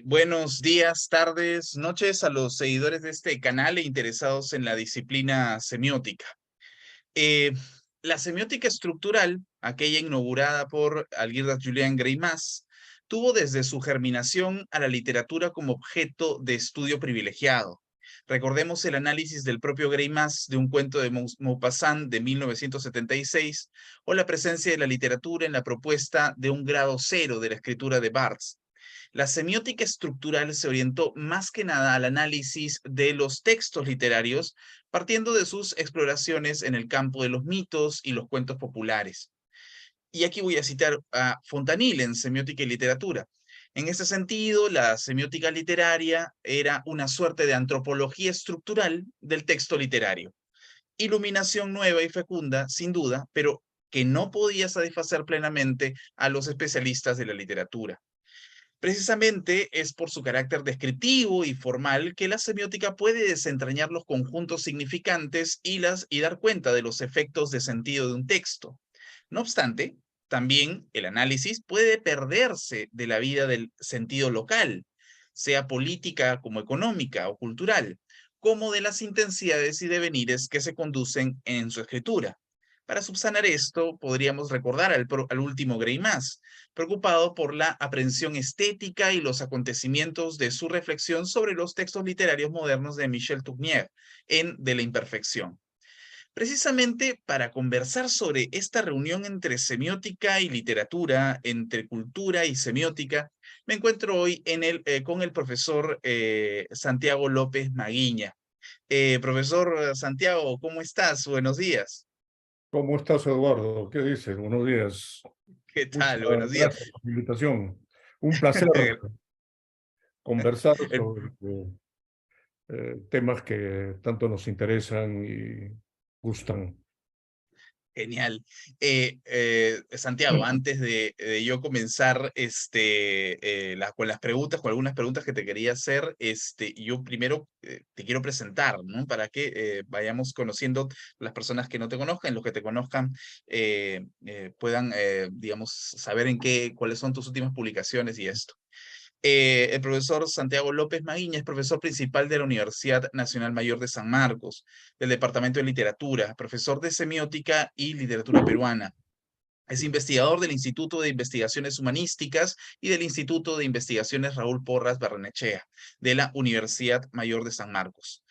Buenos días, tardes, noches a los seguidores de este canal e interesados en la disciplina semiótica. Eh, la semiótica estructural, aquella inaugurada por Algirdas Julián Greimas, tuvo desde su germinación a la literatura como objeto de estudio privilegiado. Recordemos el análisis del propio Greimas de un cuento de Maupassant de 1976 o la presencia de la literatura en la propuesta de un grado cero de la escritura de Barthes. La semiótica estructural se orientó más que nada al análisis de los textos literarios, partiendo de sus exploraciones en el campo de los mitos y los cuentos populares. Y aquí voy a citar a Fontanil en Semiótica y Literatura. En este sentido, la semiótica literaria era una suerte de antropología estructural del texto literario. Iluminación nueva y fecunda, sin duda, pero que no podía satisfacer plenamente a los especialistas de la literatura. Precisamente es por su carácter descriptivo y formal que la semiótica puede desentrañar los conjuntos significantes y dar cuenta de los efectos de sentido de un texto. No obstante, también el análisis puede perderse de la vida del sentido local, sea política como económica o cultural, como de las intensidades y devenires que se conducen en su escritura. Para subsanar esto, podríamos recordar al último Greimas, preocupado por la aprehensión estética y los acontecimientos de su reflexión sobre los textos literarios modernos de Michel Tournier en De la imperfección. Precisamente para conversar sobre esta reunión entre semiótica y literatura, entre cultura y semiótica, me encuentro hoy con el profesor Santiago López Maguiña. Profesor Santiago, ¿cómo estás? Buenos días. ¿Cómo estás, Eduardo? ¿Qué dices? Buenos días. ¿Qué Muchas tal? Buenos días. gracias por la invitación. Un placer conversar El sobre temas que tanto nos interesan y gustan. Genial. Santiago, antes de yo comenzar con las preguntas, con algunas preguntas que te quería hacer, yo primero te quiero presentar, ¿no? Para que vayamos conociendo las personas que no te conozcan, los que te conozcan puedan, digamos, saber cuáles son tus últimas publicaciones y esto. El profesor Santiago López Maguiña es profesor principal de la Universidad Nacional Mayor de San Marcos, del Departamento de Literatura, profesor de Semiótica y Literatura Peruana. Es investigador del Instituto de Investigaciones Humanísticas y del Instituto de Investigaciones Raúl Porras Barrenechea, de la Universidad Mayor de San Marcos.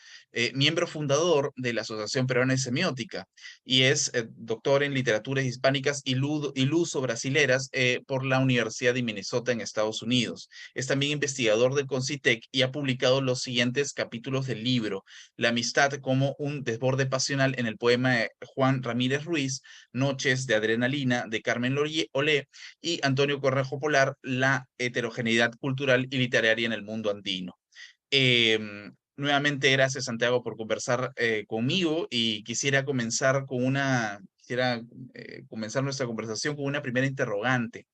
Miembro fundador de la Asociación Peruana de Semiótica y es doctor en literaturas hispánicas y luso-brasileras por la Universidad de Minnesota en Estados Unidos. Es también investigador del CONCITEC y ha publicado los siguientes capítulos del libro: La amistad como un desborde pasional en el poema de Juan Ramírez Ruiz, Noches de Adrenalina, de Carmen Olé, y Antonio Correjo Polar, La heterogeneidad cultural y literaria en el mundo andino. Nuevamente, gracias Santiago por conversar conmigo y quisiera comenzar nuestra conversación con una primera interrogante.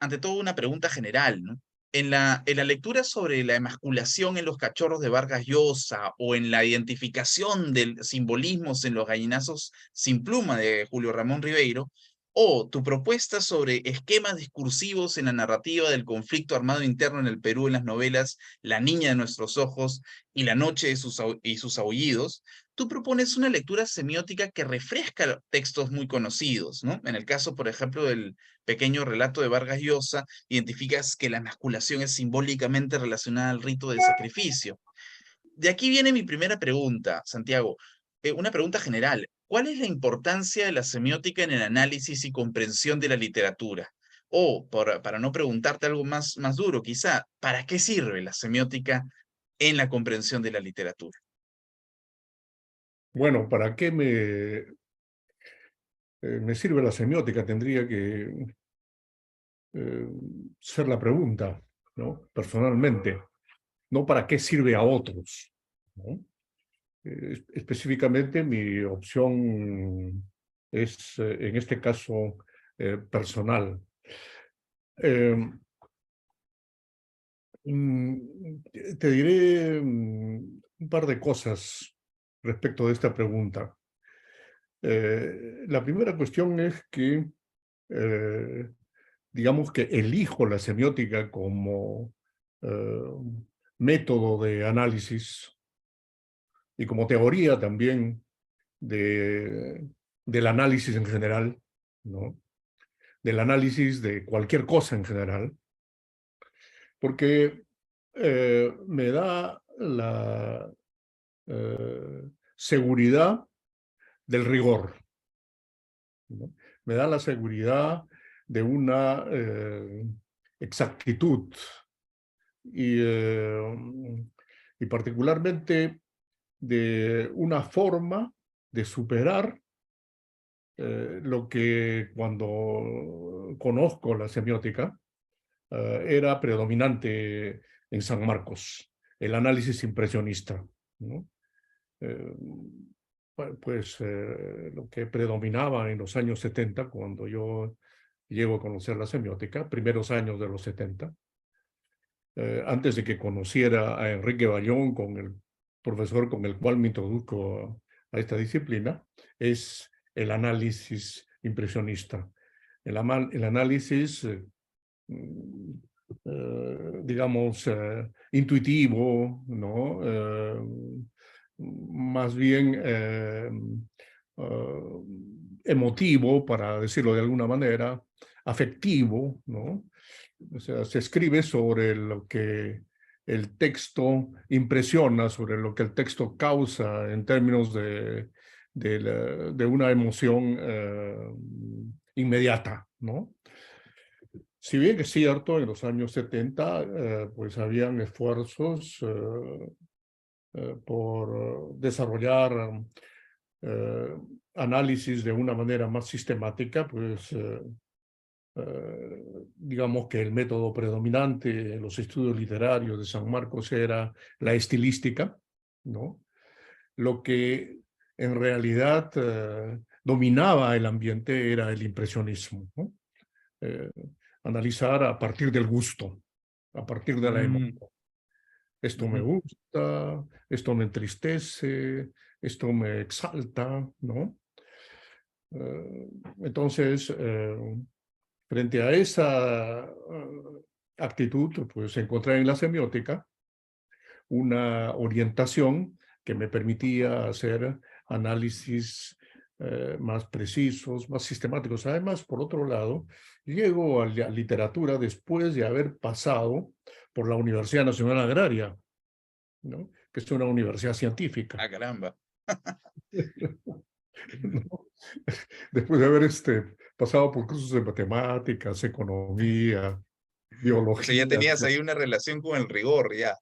Ante todo, una pregunta general, ¿no? En la lectura sobre la emasculación en los cachorros de Vargas Llosa o en la identificación de simbolismos en los gallinazos sin pluma de Julio Ramón Ribeiro, o tu propuesta sobre esquemas discursivos en la narrativa del conflicto armado interno en el Perú en las novelas La niña de nuestros ojos y La noche y sus aullidos, tú propones una lectura semiótica que refresca textos muy conocidos, ¿no? En el caso, por ejemplo, del pequeño relato de Vargas Llosa, identificas que la emasculación es simbólicamente relacionada al rito del sacrificio. De aquí viene mi primera pregunta, Santiago, una pregunta general. ¿Cuál es la importancia de la semiótica en el análisis y comprensión de la literatura? O, para no preguntarte algo más duro, quizá, ¿para qué sirve la semiótica en la comprensión de la literatura? Bueno, ¿para qué me sirve la semiótica? Tendría que eh, ser la pregunta, ¿no? Personalmente, no para qué sirve a otros, ¿no? Específicamente, mi opción es, en este caso, personal. Eh, Te diré un par de cosas respecto de esta pregunta. La primera cuestión es que eh, digamos que elijo la semiótica como método de análisis y como teoría también del análisis en general, ¿no? Del análisis de cualquier cosa en general, porque me da la seguridad del rigor, ¿no? Me da la seguridad de una exactitud y particularmente de una forma de superar lo que cuando conozco la semiótica era predominante en San Marcos, el análisis impresionista, ¿no? Eh, pues lo que predominaba en los años 70, cuando yo llego a conocer la semiótica, primeros años de los 70, antes de que conociera a Enrique Bayón, con el profesor con el cual me introduzco a esta disciplina, es el análisis impresionista. El análisis, digamos, intuitivo, ¿no? Más bien emotivo, para decirlo de alguna manera, afectivo, ¿no? O sea, se escribe sobre lo que el texto impresiona, sobre lo que el texto causa en términos de una emoción inmediata, ¿no? Si bien es cierto, en los años 70, pues habían esfuerzos por desarrollar eh, análisis de una manera más sistemática, pues digamos que el método predominante en los estudios literarios de San Marcos era la estilística, ¿no? Lo que en realidad dominaba el ambiente era el impresionismo, ¿no? Eh, Analizar a partir del gusto, a partir de la Mm, emoción. Esto me ujú. gusta, esto me entristece, esto me exalta, ¿no? Eh, entonces, frente a esa actitud, pues encontré en la semiótica una orientación que me permitía hacer análisis más precisos, más sistemáticos. Además, por otro lado, llego a la literatura después de haber pasado por la Universidad Nacional Agraria, ¿no? Que es una universidad científica. Ah, caramba. ¿No? Después de haber pasado por cursos de matemáticas, economía, O sea, ya biología, tenías etc. ahí una relación con el rigor, ya.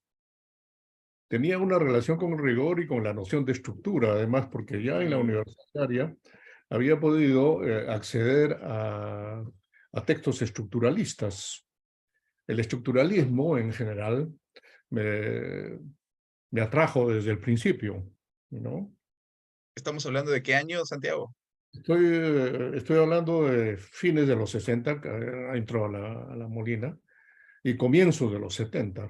Tenía una relación con el rigor y con la noción de estructura, además, porque ya en la Mm, universitaria había podido acceder a textos estructuralistas. El estructuralismo, en general, me, me atrajo desde el principio, ¿no? ¿Estamos hablando de qué año, Santiago? Estoy hablando de fines de los 60, que entró a la Molina, y comienzos de los 70,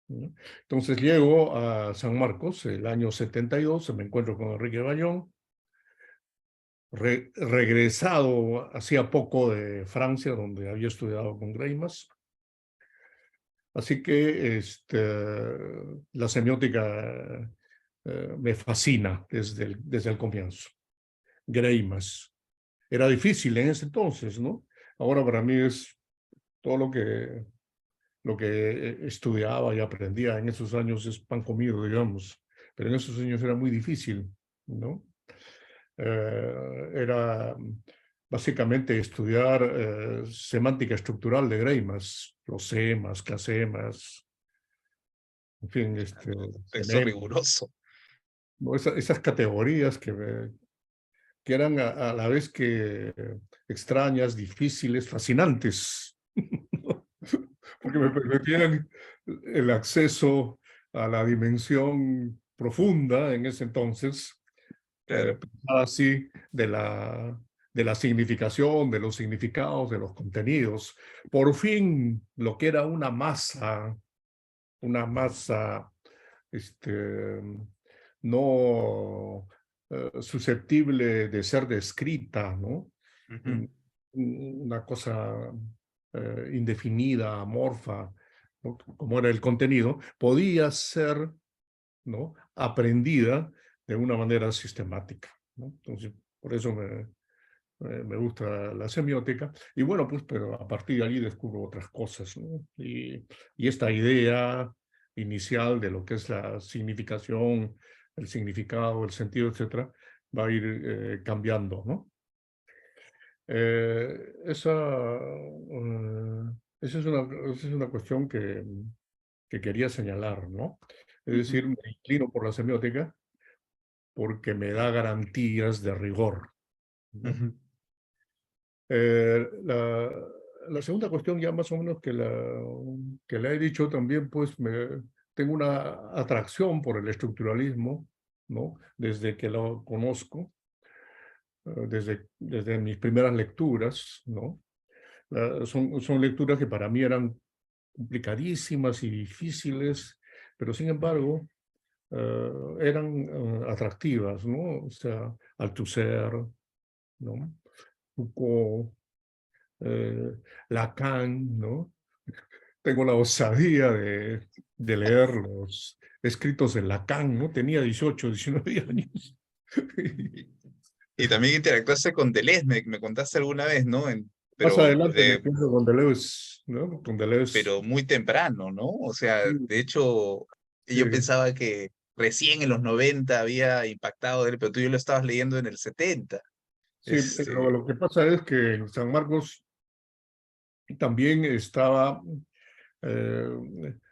¿no? Entonces llego a San Marcos el año 72, me encuentro con Enrique Bayón, regresado hacía poco de Francia, donde había estudiado con Greimas. Así que la semiótica me fascina desde el comienzo. Greimas. Era difícil en ese entonces, ¿no? Ahora para mí es todo lo que estudiaba y aprendía en esos años es pan comido, digamos. Pero en esos años era muy difícil, ¿no? Era básicamente estudiar semántica estructural de Greimas, los semas, clasemas, en fin, Texto sememos, riguroso. ¿no? Esas categorías que eran a la vez que extrañas, difíciles, fascinantes, porque me permitían el acceso a la dimensión profunda en ese entonces, Claro. así de la significación, de los significados, de los contenidos. Por fin, lo que era una masa este, no susceptible de ser descrita, ¿no? Ujú. Un- una cosa indefinida, amorfa, ¿no? Como era el contenido, podía ser, ¿no?, aprendida de una manera sistemática, ¿no? Entonces, por eso me gusta la semiótica. Y bueno, pues, pero a partir de allí descubro otras cosas, ¿no? Y esta idea inicial de lo que es la significación, el significado, el sentido, etcétera, va a ir cambiando, ¿no? Eh, esa, esa es una cuestión que quería señalar, ¿no? Es Ujú, decir, me inclino por la semiótica porque me da garantías de rigor, ¿no? ujú, La, la segunda cuestión, ya más o menos que la he dicho también, pues tengo una atracción por el estructuralismo, ¿no? Desde que lo conozco, desde mis primeras lecturas, ¿no? Son lecturas que para mí eran complicadísimas y difíciles, pero sin embargo eran atractivas, ¿no? O sea, Althusser, ¿no? Foucault, eh, Lacan, ¿no? Tengo la osadía de leer los escritos de Lacan, ¿no? Tenía 18, 19 años. Y, y también interactuaste con Deleuze, me contaste alguna vez, ¿no? Más adelante me encuentro con Deleuze, ¿no? Con Deleuze. Pero muy temprano, ¿no? O sea, de Sí, hecho, yo sí, pensaba que recién en los 90 había impactado de él, pero tú ya lo estabas leyendo en el 70. sí, Este, lo que pasa es que en San Marcos también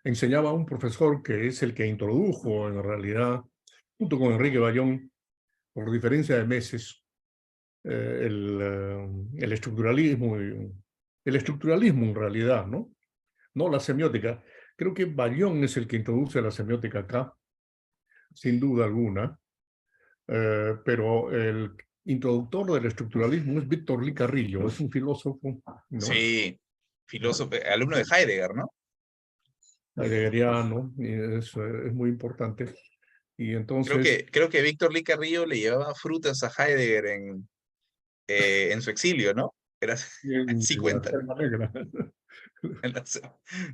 enseñaba un profesor que es el que introdujo en realidad, junto con Enrique Bayón, por diferencia de meses, el estructuralismo, el estructuralismo en realidad, ¿no? No la semiótica. Creo que Bayón es el que introduce la semiótica acá, sin duda alguna, pero el introductor del estructuralismo es Víctor Lee Carrillo, es un filósofo, ¿no? sí, filósofo, alumno de Heidegger, ¿no? Heideggeriano, y es muy importante. Y entonces, Creo que Víctor Lee Carrillo le llevaba frutas a Heidegger en su exilio, ¿no? Era, así en la cuentan. Selva Negra. en la-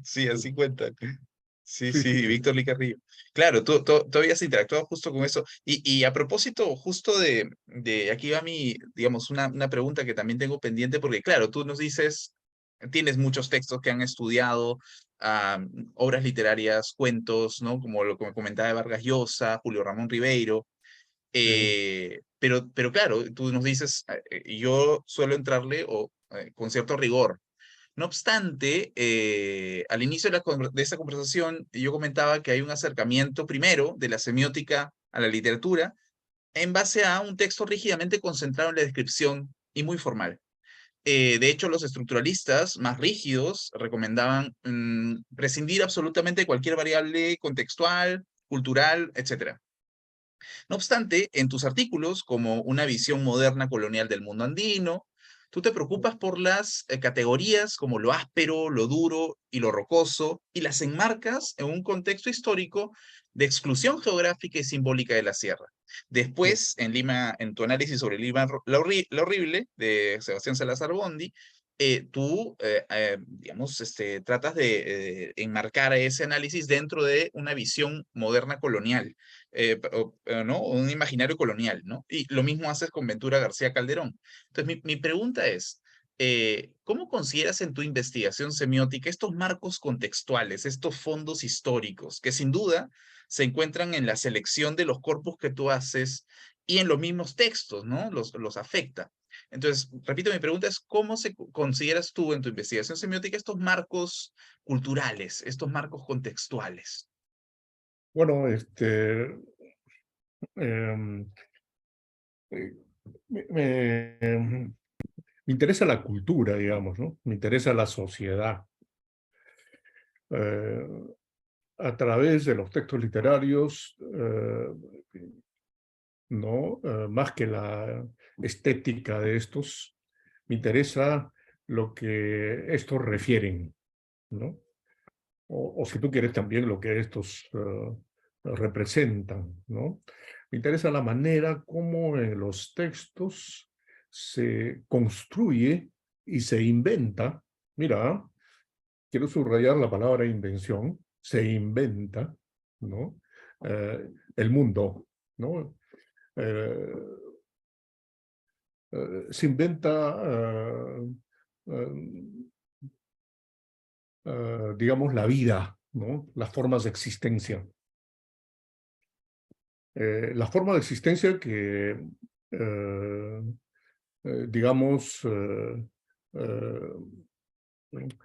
Sí, así cuentan. Sí, Sí, sí, sí, Víctor Lee Carrillo. Claro, tú habías interactuado justo con eso. Y a propósito, justo aquí va digamos, una pregunta que también tengo pendiente, porque claro, tú nos dices, tienes muchos textos que han estudiado, ah, obras literarias, cuentos, ¿no? Como lo que me comentaba de Vargas Llosa, Julio Ramón Ribeiro. sí. Pero claro, tú nos dices, yo suelo entrarle con cierto rigor. No obstante, al inicio de esta conversación, yo comentaba que hay un acercamiento primero de la semiótica a la literatura en base a un texto rígidamente concentrado en la descripción y muy formal. De hecho, los estructuralistas más rígidos recomendaban prescindir absolutamente de cualquier variable contextual, cultural, etc. No obstante, en tus artículos, como una visión moderna colonial del mundo andino, tú te preocupas por las categorías como lo áspero, lo duro y lo rocoso, y las enmarcas en un contexto histórico de exclusión geográfica y simbólica de la sierra. Sí. Después, en Lima, en tu análisis sobre Lima la Horrible, de Sebastián Salazar Bondi, digamos, tratas de enmarcar ese análisis dentro de una visión moderna colonial, ¿no? Un imaginario colonial, ¿no? Y lo mismo haces con Ventura García Calderón. Entonces, mi pregunta es, ¿cómo consideras en tu investigación semiótica estos marcos contextuales, estos fondos históricos, que sin duda se encuentran en la selección de los corpus que tú haces y en los mismos textos, ¿no? Los afecta. Entonces, repito, mi pregunta es, ¿cómo consideras tú en tu investigación semiótica estos marcos culturales, estos marcos contextuales? Bueno, em, eh, me interesa la cultura, digamos, ¿no? Me interesa la sociedad. Eh, a través de los textos literarios, ¿no? Más que la estética de estos, me interesa lo que estos refieren, ¿no? O si tú quieres también lo que estos representan, ¿no? Me interesa la manera como en los textos se construye y se inventa Mira, quiero subrayar la palabra invención. Se inventa, ¿no? El mundo, ¿no? Eh, se inventa, eh, digamos, la vida, ¿no? Las formas de existencia. La forma de existencia que, digamos, eh,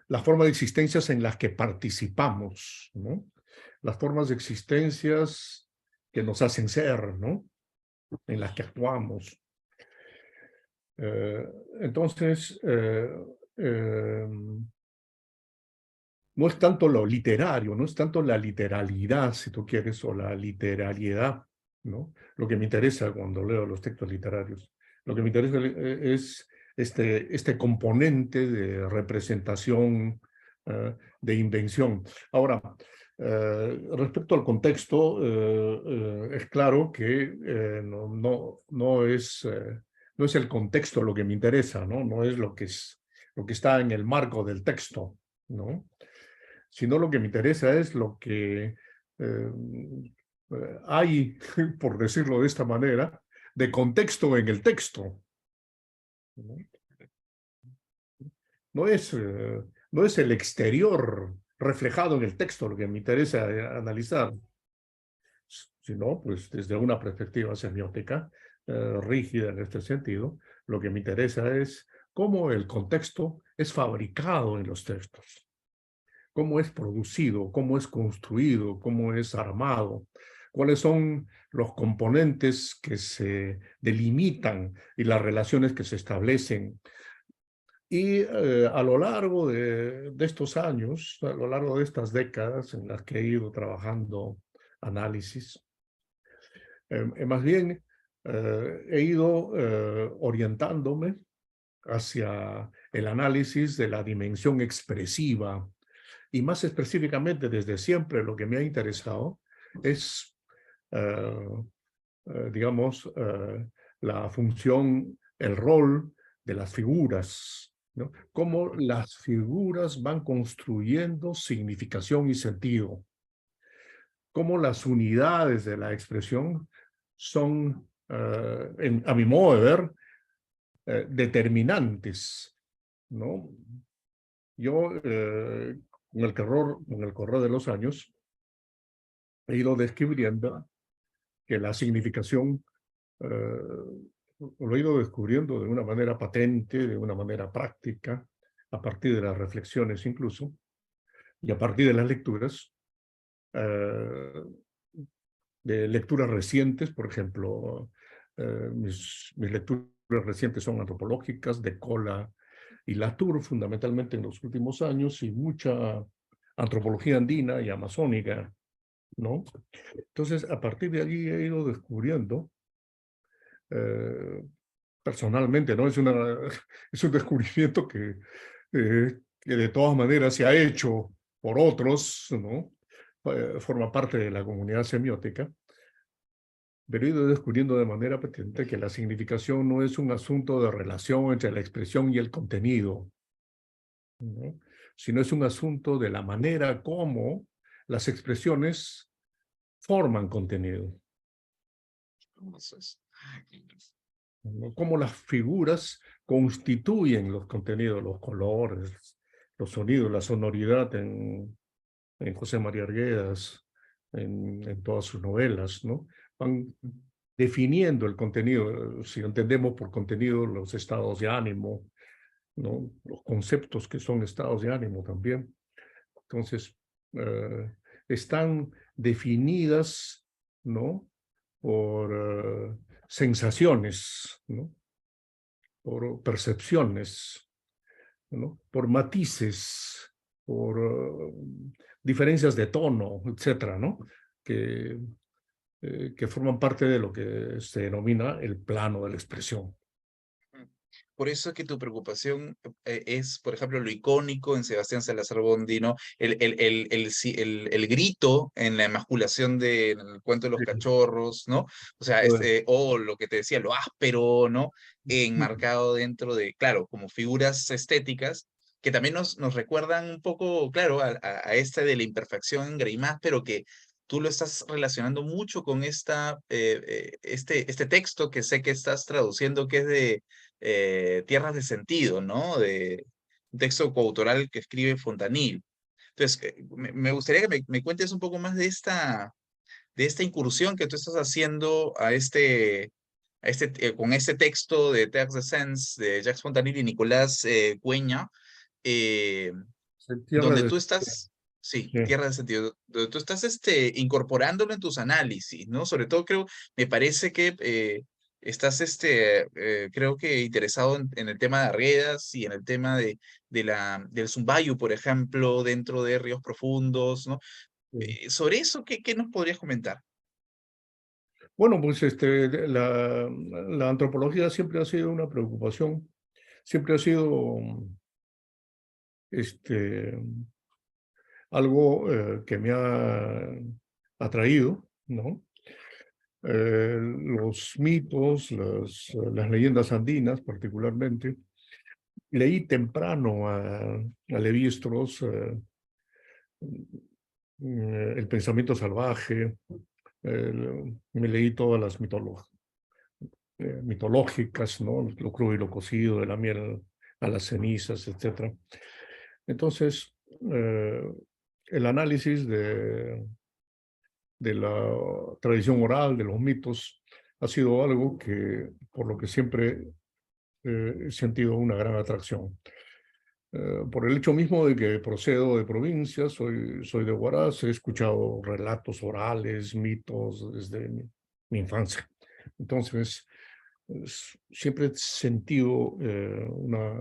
las formas de existencias en las que participamos, ¿no? Las formas de existencias que nos hacen ser, ¿no? En las que actuamos. Eh, entonces, eh, no es tanto lo literario, no es tanto la literalidad, si tú quieres, o la literariedad, ¿no? Lo que me interesa cuando leo los textos literarios. Lo que me interesa es este componente de representación, de invención. Ahora, respecto al contexto, es claro que no es el contexto lo que me interesa, ¿no? No es lo que está en el marco del texto, ¿no? Sino lo que me interesa es lo que hay, por decirlo de esta manera, de contexto en el texto. No, no es, no es el exterior reflejado en el texto lo que me interesa analizar, sino pues desde una perspectiva semiótica rígida en este sentido, lo que me interesa es cómo el contexto es fabricado en los textos, cómo es producido, cómo es construido, cómo es armado, cuáles son los componentes que se delimitan y las relaciones que se establecen. Y a lo largo de estos años, a lo largo de estas décadas en las que he ido trabajando análisis, más bien he ido orientándome hacia el análisis de la dimensión expresiva. Y más específicamente, desde siempre, lo que me ha interesado es, eh, digamos, la función, el rol de las figuras, ¿no? Cómo las figuras van construyendo significación y sentido. Cómo las unidades de la expresión son, a mi modo de ver, determinantes, ¿no? Yo, con el correr de los años, he ido descubriendo que la significación lo he ido descubriendo de una manera patente, de una manera práctica, a partir de las reflexiones incluso, y a partir de las lecturas, eh, de lecturas recientes, por ejemplo, mis lecturas recientes son antropológicas, de Cola y Latour, fundamentalmente en los últimos años, y mucha antropología andina y amazónica, ¿no? Entonces, a partir de allí he ido descubriendo, eh, personalmente, ¿no? Es un descubrimiento que de todas maneras se ha hecho por otros, ¿no? Forma parte de la comunidad semiótica, pero he ido descubriendo de manera patente que la significación no es un asunto de relación entre la expresión y el contenido, ¿no? Sino es un asunto de la manera como las expresiones forman contenido, Entonces, ¿no? Cómo las figuras constituyen los contenidos, los colores, los sonidos, la sonoridad en José María Arguedas, en todas sus novelas, ¿no? Van definiendo el contenido, si entendemos por contenido los estados de ánimo, ¿no? Los conceptos que son estados de ánimo también. Entonces, están definidas, ¿no? Por sensaciones, ¿no? Por percepciones, ¿no? Por matices, por diferencias de tono, etcétera, ¿no? Que, que forman parte de lo que se denomina el plano de la expresión. por eso es que tu preocupación es, por ejemplo, lo icónico en Sebastián Salazar Bondino, el grito en la emasculación en el cuento de los Sí. cachorros, ¿no? O sea, o lo que te decía, lo áspero, ¿no? Enmarcado dentro de, claro, como figuras estéticas, que también nos recuerdan un poco, claro, a este de la imperfección en Greimas, pero que tú lo estás relacionando mucho con este texto que sé que estás traduciendo, que es de Tierras de Sentido, ¿no? De un texto coautoral que escribe Fontanil. Entonces, me gustaría que me cuentes un poco más de esta incursión que tú estás haciendo con este texto de Terre de Sens de Jacques Fontanil y Nicolás Cueña, eh, Tierra donde de... tú estás, sí, Sí. Tierra de Sentido, donde tú estás incorporándolo en tus análisis, ¿no? Sobre todo me parece que estás, creo que interesado en el tema de Arguedas y en el tema del Zumbayu, por ejemplo, dentro de ríos profundos, ¿no? Sí. Sobre eso, ¿qué nos podrías comentar? Bueno, pues la antropología siempre ha sido una preocupación, siempre ha sido este, algo que me ha atraído, ¿no? Los mitos, las leyendas andinas particularmente. Leí temprano a Levi-Strauss, El pensamiento salvaje, me leí todas las mitológicas, ¿no? Lo crudo y lo cocido, de la miel a las cenizas, etcétera. Entonces, el análisis de la tradición oral, de los mitos, ha sido algo que, por lo que siempre he sentido una gran atracción. Por el hecho mismo de que procedo de provincia, soy de Huaraz, he escuchado relatos orales, mitos desde mi infancia. Entonces, siempre he sentido una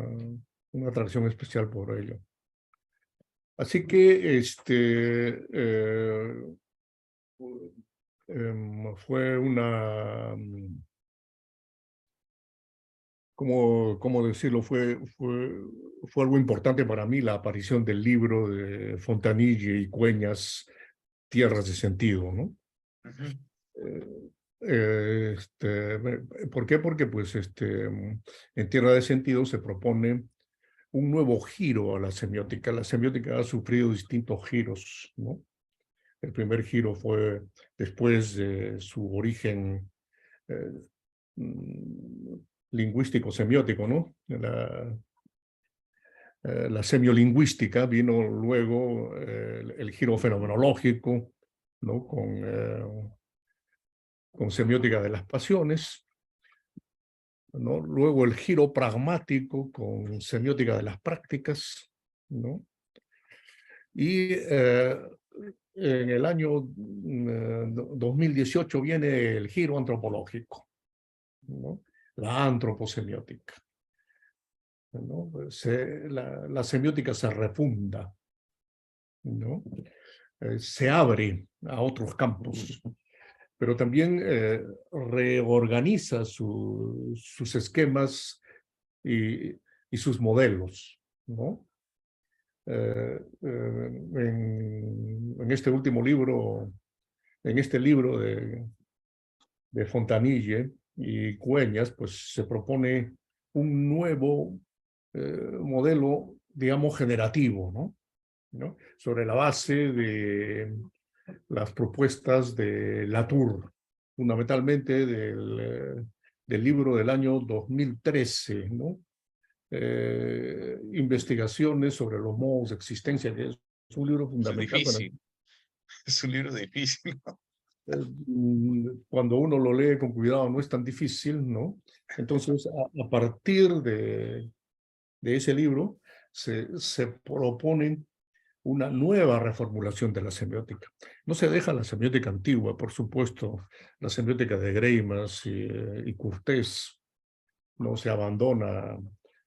atracción especial por ello. Así que fue ¿cómo decirlo? Fue algo importante para mí la aparición del libro de Fontanille y Cueñas, Tierras de Sentido, ¿no? Ujú, ¿Por qué? Porque pues en Tierra de Sentido se propone un nuevo giro a la semiótica. La semiótica ha sufrido distintos giros, ¿no? El primer giro fue después de su origen eh, mm, lingüístico semiótico, ¿no? La semiolingüística vino luego el giro fenomenológico, ¿no? Con semiótica de las pasiones, ¿no? Luego el giro pragmático con semiótica de las prácticas, ¿no? Y en el año 2018 viene el giro antropológico, ¿no? La antroposemiótica, ¿no? La semiótica se refunda, ¿no? Se abre a otros campos, pero también reorganiza sus esquemas y, y sus modelos, ¿no? En este último libro, en este libro de Fontanille y Cueñas, pues se propone un nuevo modelo, digamos, generativo, ¿no? ¿No? Sobre la base de las propuestas de Latour, fundamentalmente del libro del año 2013, ¿no? Investigaciones sobre los modos de existencia, que es un libro eso es fundamental para... difícil, es un libro difícil, ¿no? Cuando uno lo lee con cuidado no es tan difícil, ¿no? Entonces, a partir de ese libro, se proponen una nueva reformulación de la semiótica. No se deja la semiótica antigua, por supuesto, la semiótica de Greimas y Curtés, no se abandona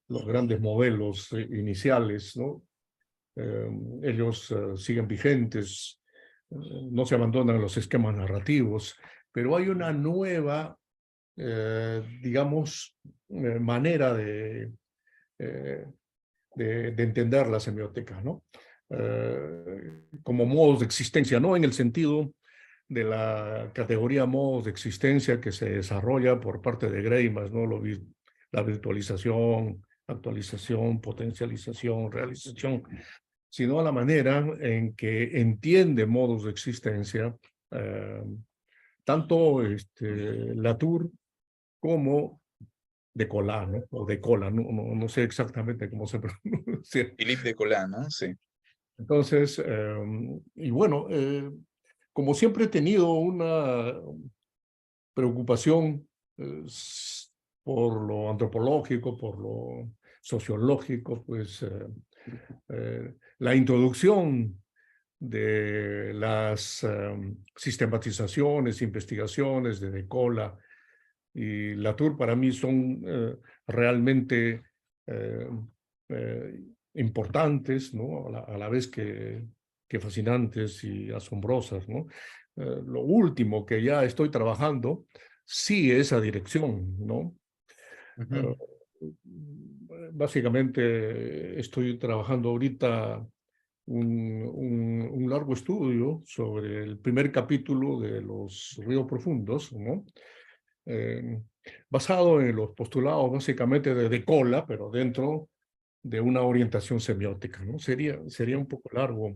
los grandes modelos iniciales, ¿no? Ellos siguen vigentes, no se abandonan los esquemas narrativos, pero hay una nueva, digamos, manera eh, de entender la semiótica, ¿no? Como modos de existencia, no en el sentido de la categoría modos de existencia que se desarrolla por parte de Greimas, ¿no? La virtualización, actualización, potencialización, realización, sino a la manera en que entiende modos de existencia, tanto Latour como de Cola, ¿no? O de Cola, no sé exactamente cómo se pronuncia. Philippe de Colin, ¿no? Sí. Entonces, y bueno, como siempre he tenido una preocupación por lo antropológico, por lo sociológico, pues la introducción de las sistematizaciones, investigaciones de Decola y Latour para mí son realmente eh, eh, importantes, ¿no? A la vez que fascinantes y asombrosas, ¿no? Lo último que ya estoy trabajando sí esa dirección, ¿no? Ujú, Eh, Básicamente estoy trabajando ahorita un largo estudio sobre el primer capítulo de Los Ríos Profundos, ¿no? Eh, Basado en los postulados básicamente de Cola, pero dentro de una orientación semiótica, ¿no? Sería un poco largo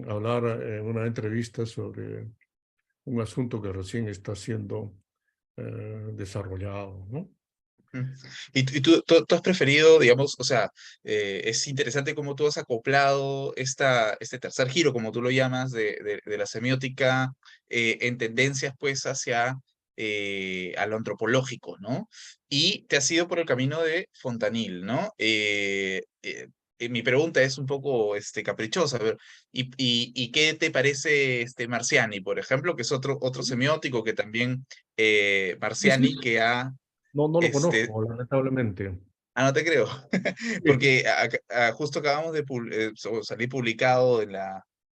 hablar en una entrevista sobre un asunto que recién está siendo desarrollado, ¿no? ujú. Y tú has preferido, digamos, o sea, es interesante cómo tú has acoplado este tercer giro, como tú lo llamas, de la semiótica en tendencias pues hacia a lo antropológico, ¿no? Y te has ido por el camino de Fontanil, ¿no? Mi pregunta es un poco caprichosa, pero ¿y qué te parece Marciani, por ejemplo, que es otro semiótico que también, Sí, sí. Marciani, que ha No lo este, conozco, lamentablemente. no te creo, Sí. porque justo acabamos de salir publicado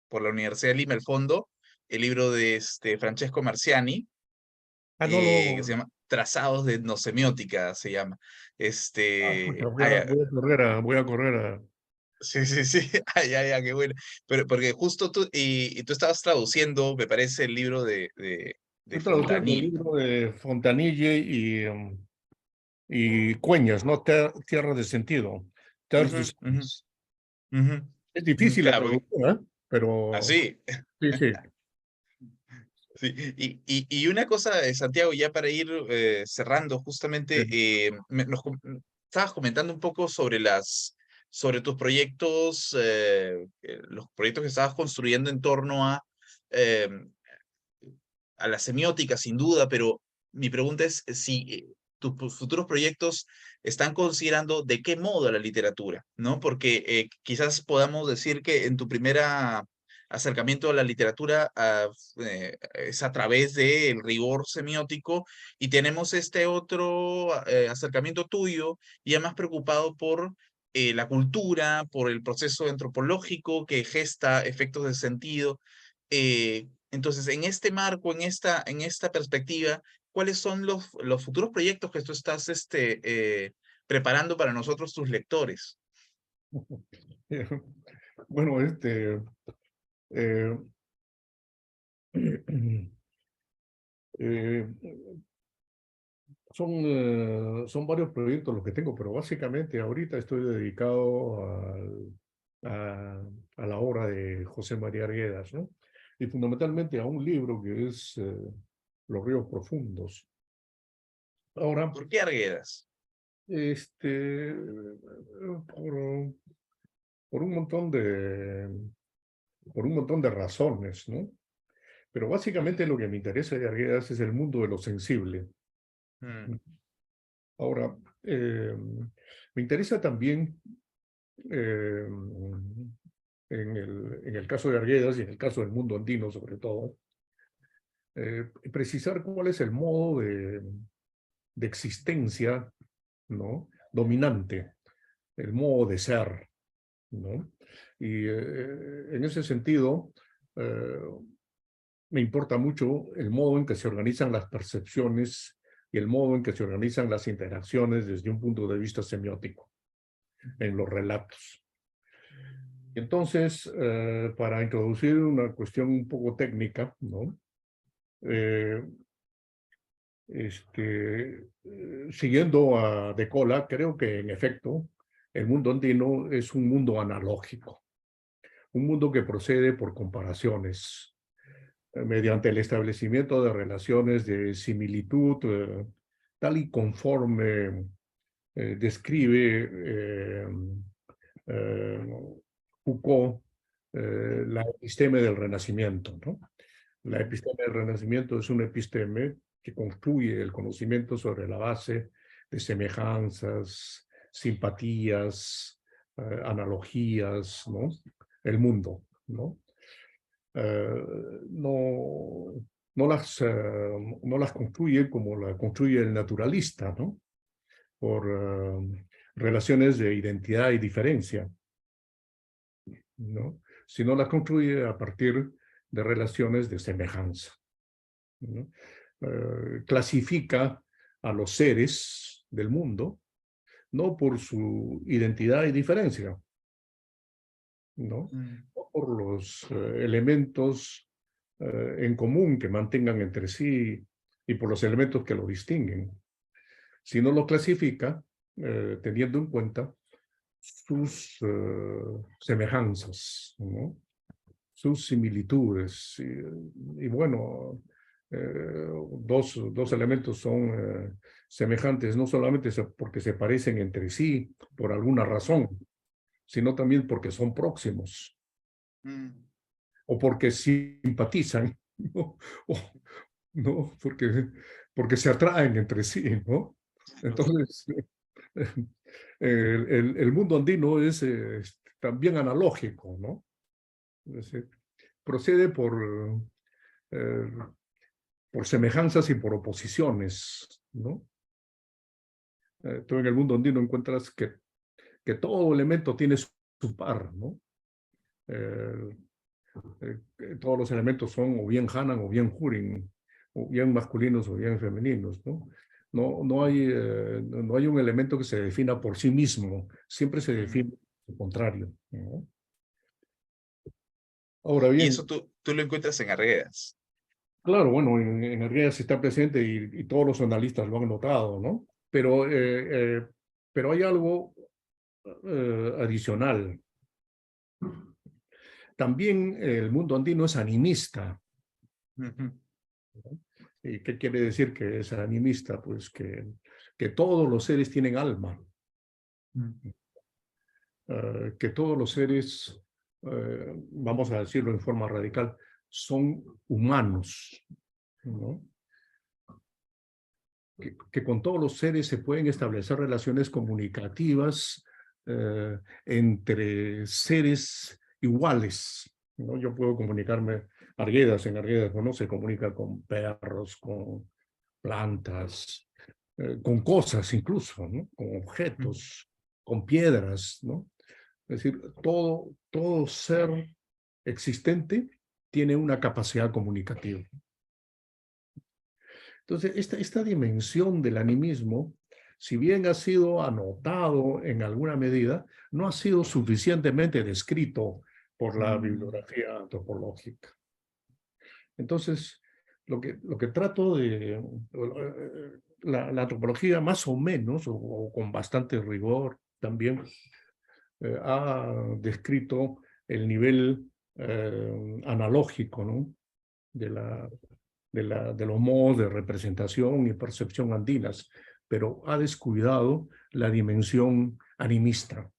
por la Universidad de Lima, el fondo, el libro de Francesco Marciani, No que lo. se llama Trazados de Etnosemiótica, se llama. Escucha, Este, ay, voy a correr a. sí, sí, sí, ay, ay, ay, qué bueno. Pero porque justo tú, y tú estabas traduciendo, me parece, el libro de Estoy traduciendo el Fontanil. libro de Fontanille y Cueñas, ¿no? Tierra de sentido. Terre du Ujú, ujú, Sens. ujú, Es ujú, difícil la claro, porque traducción, ¿eh? Pero así. sí, sí. Sí, y una cosa, Santiago, ya para ir cerrando, justamente, estabas comentando un poco sobre tus proyectos, los proyectos que estabas construyendo en torno eh, a la semiótica, sin duda, pero mi pregunta es si tus futuros proyectos están considerando de qué modo la literatura, ¿no? Porque quizás podamos decir que en tu primera acercamiento a la literatura es a través del rigor semiótico y tenemos este otro acercamiento tuyo ya más preocupado por la cultura, por el proceso antropológico que gesta efectos de sentido. Entonces, en este marco, en esta perspectiva, ¿cuáles son los futuros proyectos que tú estás preparando para nosotros, tus lectores? Bueno, eh, eh, son varios proyectos los que tengo, pero básicamente ahorita estoy dedicado a, a la obra de José María Arguedas, ¿no? Y fundamentalmente a un libro que es Los Ríos Profundos. Ahora, ¿Por qué Arguedas? por, por un montón por un montón de razones, ¿no? Pero básicamente lo que me interesa de Arguedas es el mundo de lo sensible. Mm, Ahora, me interesa también en el caso de Arguedas y en el caso del mundo andino sobre todo, precisar cuál es el modo de existencia, ¿no? Dominante, el modo de ser, ¿no? Y en ese sentido, eh, me importa mucho el modo en que se organizan las percepciones y el modo en que se organizan las interacciones desde un punto de vista semiótico en los relatos. Entonces, para introducir una cuestión un poco técnica, ¿no? Eh, Siguiendo a De Cola, creo que en efecto el mundo andino es un mundo analógico, un mundo que procede por comparaciones, mediante el establecimiento de relaciones de similitud, tal y conforme describe eh, Foucault la episteme del Renacimiento, ¿no? La episteme del Renacimiento es una episteme que construye el conocimiento sobre la base de semejanzas, simpatías, analogías, ¿no? El mundo, ¿no? Eh, no, no las construye como la construye el naturalista, ¿no? Por relaciones de identidad y diferencia, ¿no? Sino las construye a partir de relaciones de semejanza, ¿no? Clasifica a los seres del mundo no por su identidad y diferencia, ¿no? Mm, No por los elementos en común que mantengan entre sí y por los elementos que lo distinguen, sino lo clasifica teniendo en cuenta sus semejanzas, ¿no? Sus similitudes. Y bueno, dos elementos son semejantes, no solamente porque se parecen entre sí por alguna razón, sino también porque son próximos mm. o porque simpatizan, ¿no? O, ¿no? Porque se atraen entre sí, ¿no? Entonces, el mundo andino es también analógico, ¿no? Es decir, procede eh, por semejanzas y por oposiciones, ¿no? Tú en el mundo andino encuentras que todo elemento tiene su par, ¿no? Eh, Todos los elementos son o bien Hanan o bien Hurin, o bien masculinos o bien femeninos, ¿no? No hay un elemento que se defina por sí mismo, siempre se Mm. define lo contrario, ¿no? Ahora Y bien, eso tú lo encuentras en Arguedas. claro, bueno, en Arguedas está presente y todos los analistas lo han notado, ¿no? Pero hay algo adicional. También el mundo andino es animista. Ujú. ¿No? ¿Y qué quiere decir que es animista? Pues que todos los seres tienen alma, Mm. que todos los seres, vamos a decirlo en forma radical, son humanos, ¿no? Que con todos los seres se pueden establecer relaciones comunicativas entre seres iguales, ¿no? Yo puedo comunicarme, en Arguedas, ¿no? Se comunica con perros, con plantas, con cosas incluso, ¿no? Con Mm. objetos, con piedras, ¿no? Es decir, todo ser existente tiene una capacidad comunicativa. Entonces, esta dimensión del animismo, si bien ha sido anotado en alguna medida, no ha sido suficientemente descrito por la Mm. bibliografía antropológica. Entonces, lo que trato de... la antropología más o menos, o con bastante rigor también, ha descrito el nivel analógico, ¿no? de, la, de los modos de representación y percepción andinas, pero ha descuidado la dimensión animista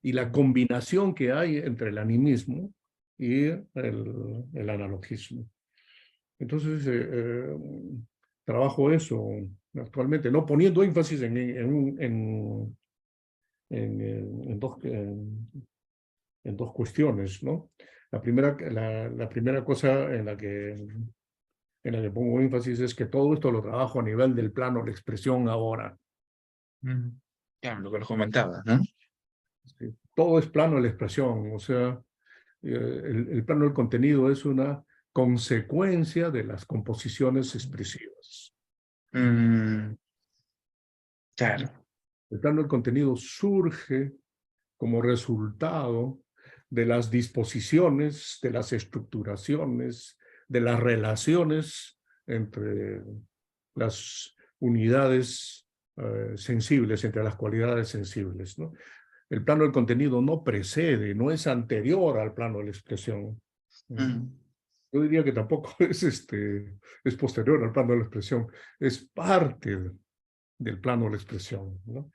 y la Mm. combinación que hay entre el animismo y el analogismo. Entonces, trabajo eso actualmente, no poniendo énfasis en dos cuestiones, ¿no? La primera cosa en la que pongo énfasis es que todo esto lo trabajo a nivel del plano de la expresión ahora. Mm. Claro, lo que nos comentabas, ¿no? ¿Sí? Todo es plano de la expresión, o sea, el plano del contenido es una consecuencia de las composiciones expresivas. Mm, claro. El plano del contenido surge como resultado de las disposiciones, de las estructuraciones, de las relaciones entre las unidades sensibles entre las cualidades sensibles, ¿no? El plano del contenido no precede, no es anterior al plano de la expresión. Mm, Yo diría que tampoco es posterior al plano de la expresión, es parte del plano de la expresión, ¿no?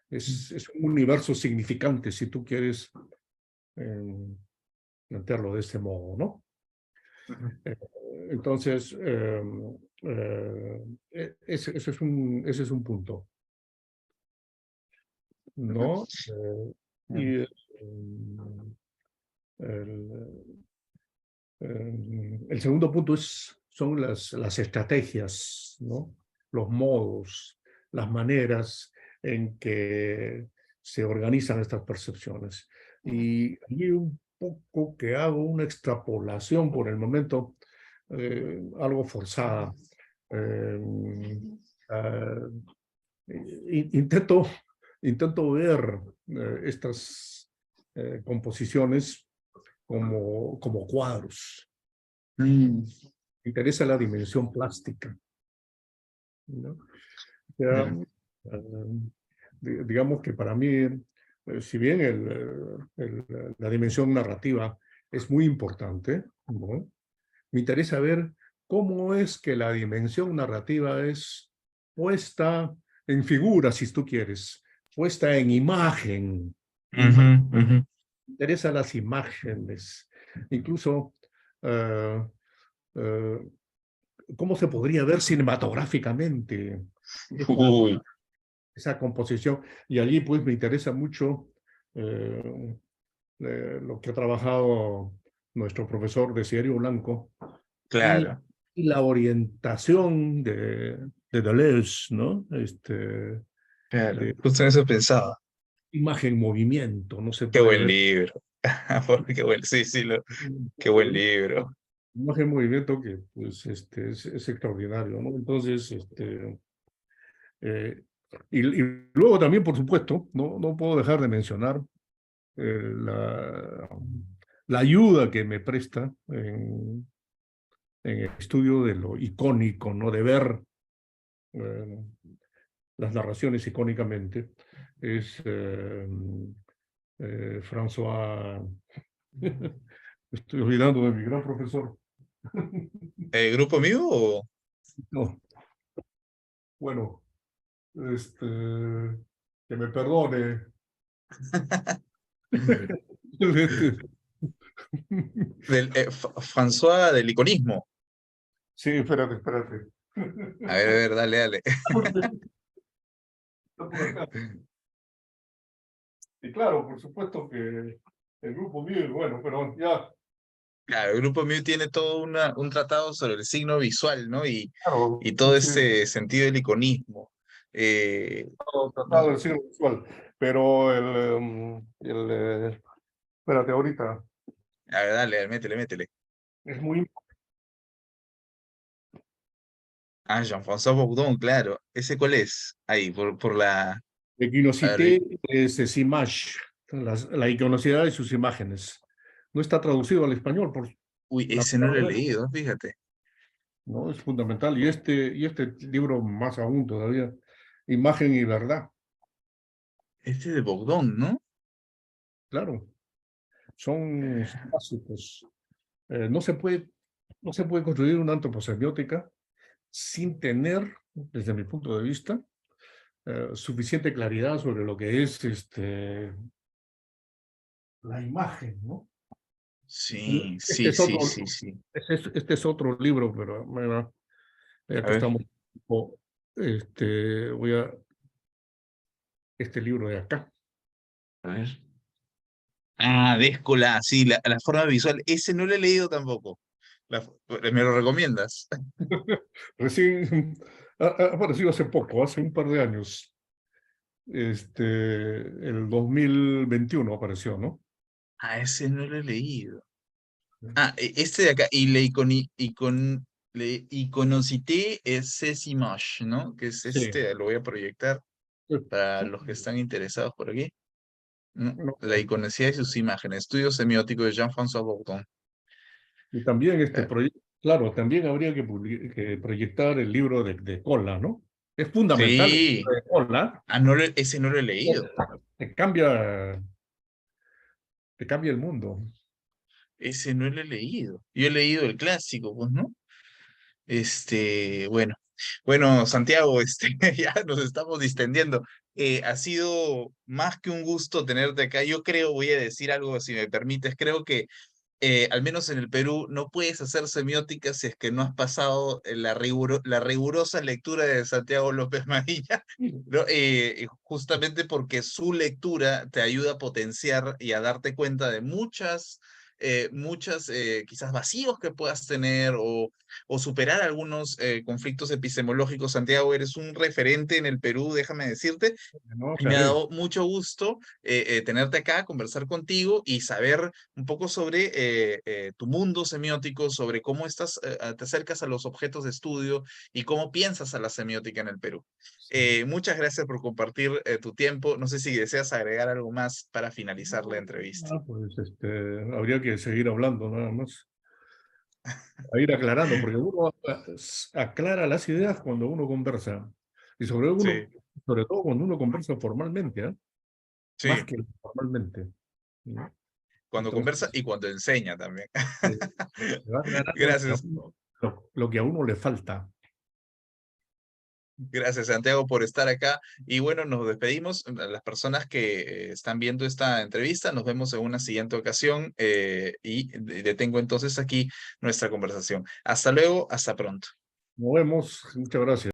Es un universo significante, si tú quieres plantearlo de ese modo, ¿no? ujú, Eh, entonces, ese es un punto, ujú, ¿no? ujú, Y el, el segundo punto son las estrategias, ¿no? Los modos, las maneras en que se organizan estas percepciones. Y allí un poco que hago una extrapolación por el momento, algo forzada. Eh, ah, intento, intento ver estas composiciones como cuadros. mm, Me interesa la dimensión plástica, ¿no? O sea, claro, digamos que para mí, si bien la dimensión narrativa es muy importante, ¿no? Me interesa ver cómo es que la dimensión narrativa es puesta en figura, si tú quieres, puesta en imagen. ujú, ujú. Me interesan las imágenes, incluso uh, uh, cómo se podría ver cinematográficamente esa, Uy, esa composición. Y allí pues me interesa mucho lo que ha trabajado nuestro profesor Desiderio Blanco y, claro, y la orientación de Deleuze, ¿no? claro, De justo en eso pensaba. imagen-movimiento, no se Qué puede buen ver. libro. Qué buen, sí, sí, qué buen libro. Imagen-movimiento que pues, es extraordinario, ¿no? Entonces, eh, y luego también, por supuesto, no puedo dejar de mencionar la ayuda que me presta en el estudio de lo icónico, ¿no? De ver eh, las narraciones icónicamente, es François, estoy olvidando de mi gran profesor. ¿Grupo mío o...? No, bueno, que me perdone. François del iconismo. Sí, espérate, espérate. A ver, dale, dale. Porque está por acá. Y claro, por supuesto que el grupo mío, bueno, pero ya, Claro, el grupo mío tiene todo un tratado sobre el signo visual, ¿no? claro, Y sí, todo sí, ese sentido del iconismo. Eh, tratado ¿No? del siglo visual, pero espérate, ahorita, A ver, dale, métele, métele. es muy Ah, Jean-François Bourdon, claro. ¿Ese cuál es? Ahí, por la... A ver, Equinocité es image, la iconocidad de sus imágenes. No está traducido al español, por uy, ese no lo he lamentablemente, leído, fíjate. ¿no? Es fundamental. Y este libro más aún todavía, Imagen y Verdad, Este es de Bourdon, ¿no? claro, son básicos. No se puede, no se puede construir una antroposemiótica sin tener, desde mi punto de vista, suficiente claridad sobre lo que es la imagen, ¿no? Sí, Este sí, es sí, otro, sí, sí. este es otro libro, pero bueno, ya A que ver, estamos, voy a este libro de acá. a ver. Ah, Déscola, sí, la forma visual. Ese no lo he leído tampoco. ¿Me lo recomiendas? Recién ha aparecido hace poco, hace un par de años. El 2021 apareció, ¿no? Ah, ese no lo he leído. Ah, este de acá, y le iconicité es Image, ¿no? Que es Sí. este, lo voy a proyectar para los que están interesados por aquí. ¿No? No, La iconocidad y sus imágenes, estudio semiótico de Jean-François Bourdon. y también este Eh, proyecto Claro, también habría que proyectar el libro de Cola, ¿no? Es fundamental el Sí. libro de Cola. Ah, ese no lo he leído. Te cambia, te cambia el mundo. Ese no lo he leído. Yo he leído el clásico, pues, ¿no? Bueno. Bueno, Santiago, ya nos estamos distendiendo. Ha sido más que un gusto tenerte acá. Yo creo, voy a decir algo, si me permites, creo que al menos en el Perú, no puedes hacer semiótica si es que no has pasado la rigurosa lectura de Santiago López Madilla, ¿no? Justamente porque su lectura te ayuda a potenciar y a darte cuenta de muchas quizás vacíos que puedas tener o superar algunos conflictos epistemológicos. Santiago, eres un referente en el Perú, déjame decirte, No, y me ha terrible. dado mucho gusto tenerte acá, conversar contigo y saber un poco sobre tu mundo semiótico, sobre cómo te acercas a los objetos de estudio y cómo piensas a la semiótica en el Perú. Muchas gracias por compartir tu tiempo. No sé si deseas agregar algo más para finalizar la entrevista. Pues habría que seguir hablando nada más, a ir aclarando, porque uno aclara las ideas cuando uno conversa, y Sí, sobre todo cuando uno conversa formalmente, ¿ah? Más sí, que formalmente, ¿no? cuando conversa Entonces, y cuando enseña también. eh, se va aclarando Gracias. lo que a uno le falta. Gracias, Santiago, por estar acá. Y bueno, nos despedimos. A las personas que están viendo esta entrevista, nos vemos en una siguiente ocasión y detengo entonces aquí nuestra conversación. Hasta luego, hasta pronto. Nos vemos, muchas gracias.